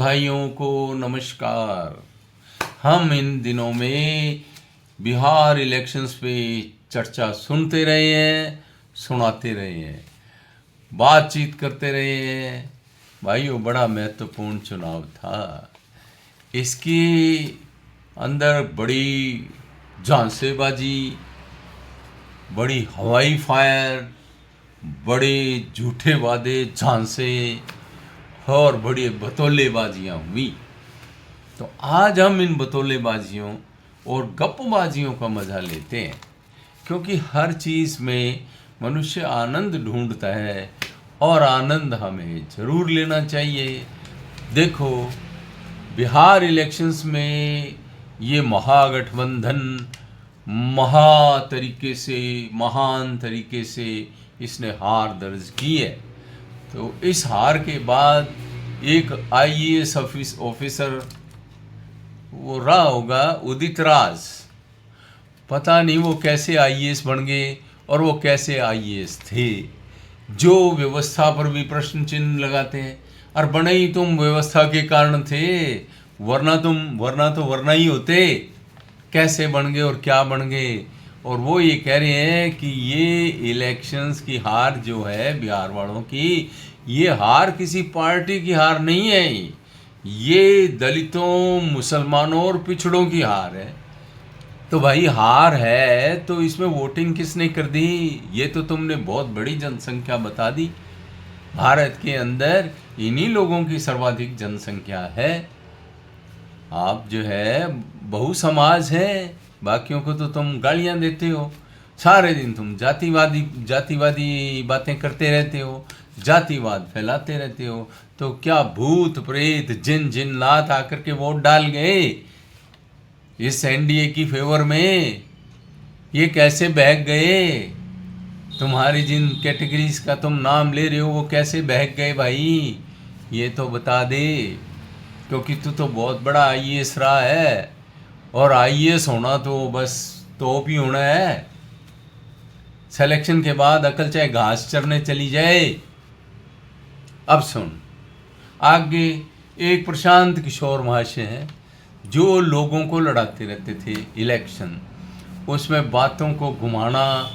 भाइयों को नमस्कार। हम इन दिनों में बिहार इलेक्शंस पे चर्चा सुनते रहे हैं, सुनाते रहे हैं, बातचीत करते रहे हैं। भाइयों, बड़ा महत्वपूर्ण चुनाव था। इसके अंदर बड़ी झांसेबाजी, बड़ी हवाई फायर, बड़े झूठे वादे, झांसे और बड़ी बतौलेबाजियाँ हुई। तो आज हम इन बतौलेबाजियों और गप्पबाजियों का मज़ा लेते हैं, क्योंकि हर चीज़ में मनुष्य आनंद ढूंढता है और आनंद हमें ज़रूर लेना चाहिए। देखो, बिहार इलेक्शंस में ये महागठबंधन महान तरीके से इसने हार दर्ज की है। तो इस हार के बाद एक आईएएस ऑफिसर वो रहा होगा उदित राज, पता नहीं वो कैसे आईएएस बन गए और वो कैसे आईएएस थे, जो व्यवस्था पर भी प्रश्न चिन्ह लगाते हैं। और बने ही तुम व्यवस्था के कारण थे, वरना ही होते। कैसे बन गए और क्या बन गए? और वो ये कह रहे हैं कि ये इलेक्शंस की हार जो है बिहार वालों की, ये हार किसी पार्टी की हार नहीं है। ये दलितों, मुसलमानों और पिछड़ों की हार है। तो भाई हार है तो इसमें वोटिंग किसने कर दी? ये तो तुमने बहुत बड़ी जनसंख्या बता दी। भारत के अंदर इन्हीं लोगों की सर्वाधिक जनसंख्या है। आप जो है बहु समाज है, बाकियों को तो तुम गालियां देते हो। सारे दिन तुम जातिवादी बातें करते रहते हो, जातिवाद फैलाते रहते हो। तो क्या भूत प्रेत जिन नाथ आकर के वोट डाल गए इस एनडीए की फेवर में? ये कैसे बहक गए? तुम्हारी जिन कैटेगरीज का तुम नाम ले रहे हो वो कैसे बहक गए भाई? ये तो बता दे, क्योंकि तू तो बहुत बड़ा आईएएस रहा है, और आईएएस होना तो बस तोप ही होना है। सिलेक्शन के बाद अकल चाहे घास चरने चली जाए। अब सुन, आगे एक प्रशांत किशोर महाशय हैं जो लोगों को लड़ाते रहते थे इलेक्शन। उसमें बातों को घुमाना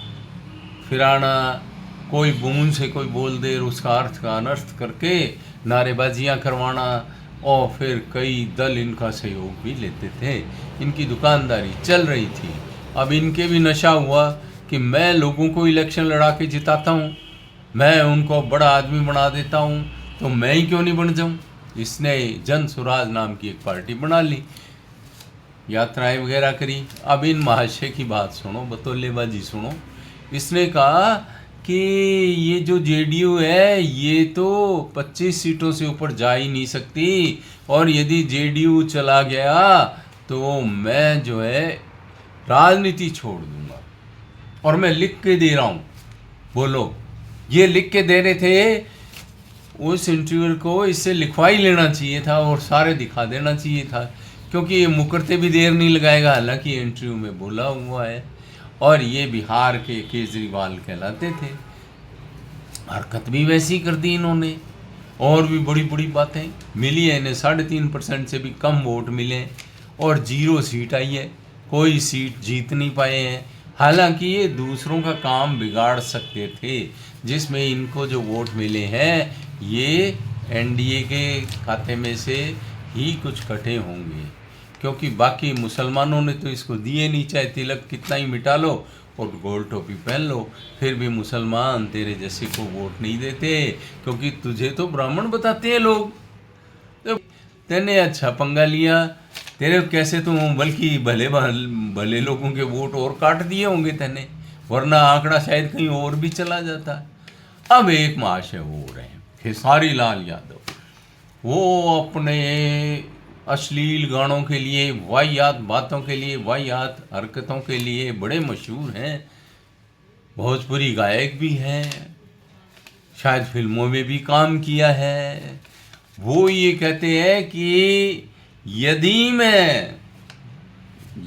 फिराना, कोई बूंद से कोई बोल दे उसका अर्थ का अनर्थ करके नारेबाजियां करवाना, और फिर कई दल इनका सहयोग भी लेते थे। इनकी दुकानदारी चल रही थी। अब इनके भी नशा हुआ कि मैं लोगों को इलेक्शन लड़ा के जिताता हूँ, मैं उनको बड़ा आदमी बना देता हूँ, तो मैं ही क्यों नहीं बन जाऊँ? इसने जन स्वराज नाम की एक पार्टी बना ली, यात्राएं वगैरह करी। अब इन महाशय की बात सुनो, बतौलेबाजी सुनो। इसने कहा कि ये जो जेडीयू है ये तो 25 सीटों से ऊपर जा ही नहीं सकती, और यदि जेडीयू चला गया तो मैं जो है राजनीति छोड़ दूंगा। और मैं लिख के दे रहा हूँ, बोलो। ये लिख के दे रहे थे। उस इंटरव्यूअर को इससे लिखवा ही लेना चाहिए था और सारे दिखा देना चाहिए था, क्योंकि ये मुकरते भी देर नहीं लगाएगा। हालांकि इंटरव्यू में बोला हुआ है, और ये बिहार के केजरीवाल कहलाते थे। हरकत भी वैसी कर दी इन्होंने, और भी बड़ी बड़ी बातें मिली है इन्हें। 3.5% से भी कम वोट मिले और 0 सीट आई है, कोई सीट जीत नहीं पाए हैं। हालांकि ये दूसरों का काम बिगाड़ सकते थे। जिसमें इनको जो वोट मिले हैं ये एनडीए के खाते में से ही कुछ कटे होंगे, क्योंकि बाकी मुसलमानों ने तो इसको दिए नहीं। चाहे तिलक कितना ही मिटा लो और गोल टोपी पहन लो, फिर भी मुसलमान तेरे जैसे को वोट नहीं देते, क्योंकि तुझे तो ब्राह्मण बताते हैं लोग। तो तेने अच्छा पंगा लिया, तेरे कैसे तुम बल्कि भले लोगों के वोट और काट दिए होंगे तेने, वरना आंकड़ा शायद कहीं और भी चला जाता। अब एक महाशय हो रहे हैं खेसारी लाल यादव, वो अपने अश्लील गानों के लिए, वाहियात बातों के लिए, वाहियात हरकतों के लिए बड़े मशहूर हैं। भोजपुरी गायक भी हैं, शायद फिल्मों में भी काम किया है। वो ये कहते हैं कि यदि मैं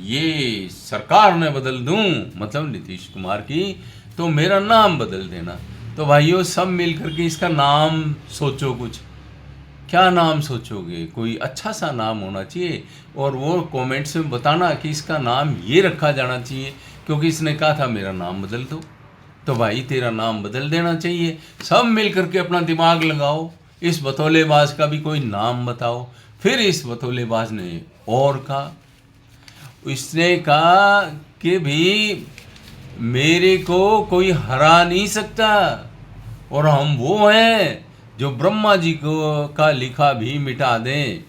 ये सरकार में बदल दूं, मतलब नीतीश कुमार की, तो मेरा नाम बदल देना। तो भाइयों, सब मिल करके इसका नाम सोचो कुछ। क्या नाम सोचोगे? कोई अच्छा सा नाम होना चाहिए और वो कमेंट्स में बताना कि इसका नाम ये रखा जाना चाहिए, क्योंकि इसने कहा था मेरा नाम बदल दो। तो भाई तेरा नाम बदल देना चाहिए। सब मिल करके अपना दिमाग लगाओ, इस बतौलेबाज का भी कोई नाम बताओ। फिर इस बतौलेबाज ने और कहा, इसने कहा कि भी मेरे को कोई हरा नहीं सकता, और हम वो हैं जो ब्रह्मा जी को का लिखा भी मिटा दें।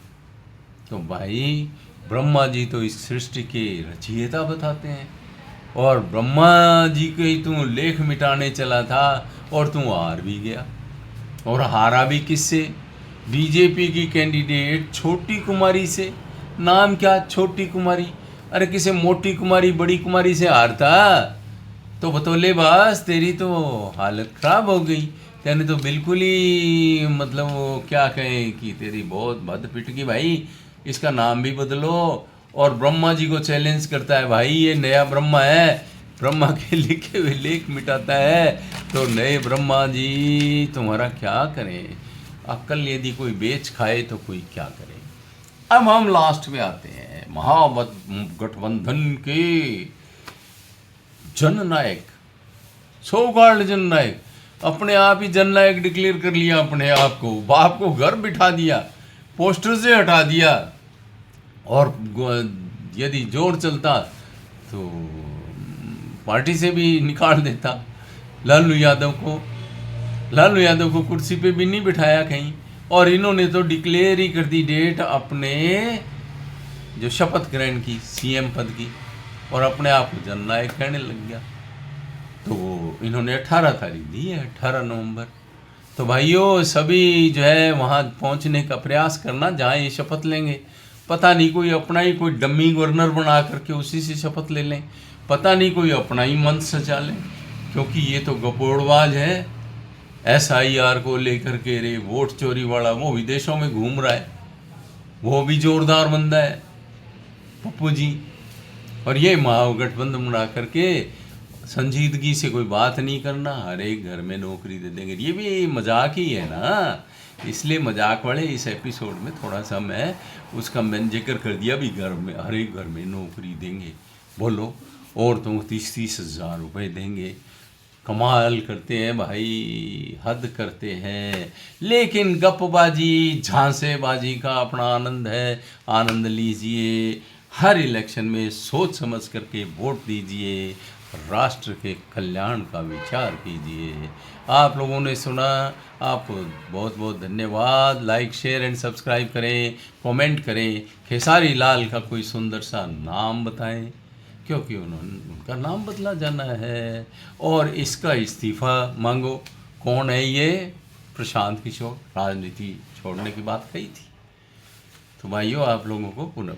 तो भाई ब्रह्मा जी तो इस सृष्टि के रचयिता बताते हैं, और ब्रह्मा जी के ही तू लेख मिटाने चला था और तू हार भी गया। और हारा भी किससे? बीजेपी की कैंडिडेट छोटी कुमारी से। नाम क्या? छोटी कुमारी। अरे किसे मोटी कुमारी बड़ी कुमारी से हारता? तो बतौलेबाज तेरी तो हालत खराब हो गई। तेने तो बिल्कुल ही मतलब वो क्या कहें कि तेरी बहुत बद पिट गई भाई। इसका नाम भी बदलो। और ब्रह्मा जी को चैलेंज करता है, भाई ये नया ब्रह्मा है, ब्रह्मा के लिखे हुए लेख मिटाता है, तो नए ब्रह्मा जी तुम्हारा क्या करें? अक्ल यदि कोई बेच खाए तो कोई क्या करे। अब हम लास्ट में आते हैं महागठबंधन के जननायक, सो-कॉल्ड जननायक। अपने आप ही जननायक डिक्लेयर कर लिया अपने आप को, बाप को घर बिठा दिया, पोस्टर से हटा दिया, और यदि जोर चलता तो पार्टी से भी निकाल देता। लालू यादव को कुर्सी पे भी नहीं बिठाया कहीं, और इन्होंने तो डिक्लेयर ही कर दी डेट अपने जो शपथ ग्रहण की सीएम पद की, और अपने आप को जननायक कहने लग गया। तो इन्होंने 18 तारीख दी है, 18 नवंबर। तो भाइयों सभी जो है वहाँ पहुँचने का प्रयास करना जहाँ ये शपथ लेंगे। पता नहीं कोई अपना ही कोई डम्मी गवर्नर बना करके उसी से शपथ ले लें, पता नहीं कोई अपना ही मंच सजा लें, क्योंकि ये तो गपोड़बाज है। SIR को लेकर के रे वोट चोरी वाला वो विदेशों में घूम रहा है, वो भी जोरदार बंदा है पप्पू जी। और ये महागठबंधन बना करके संजीदगी से कोई बात नहीं करना, हर एक घर में नौकरी दे देंगे। ये भी मजाक ही है ना, इसलिए मजाक वाले इस एपिसोड में थोड़ा सा मैं उसका मैंने जिक्र कर दिया भी, घर में हर एक घर में नौकरी देंगे। बोलो, औरतों को 30-30 हज़ार रुपये देंगे। कमाल करते हैं भाई, हद करते हैं। लेकिन गपबाजी झांसेबाजी का अपना आनंद है, आनंद लीजिए। हर इलेक्शन में सोच समझ करके वोट दीजिए, राष्ट्र के कल्याण का विचार कीजिए। आप लोगों ने सुना, आपको बहुत बहुत धन्यवाद। लाइक शेयर एंड सब्सक्राइब करें, कमेंट करें। खेसारी लाल का कोई सुंदर सा नाम बताएं, क्योंकि उनका नाम बदला जाना है। और इसका इस्तीफ़ा मांगो। कौन है ये? प्रशांत किशोर। राजनीति छोड़ने की बात कही थी। तो भाइयों आप लोगों को पुनः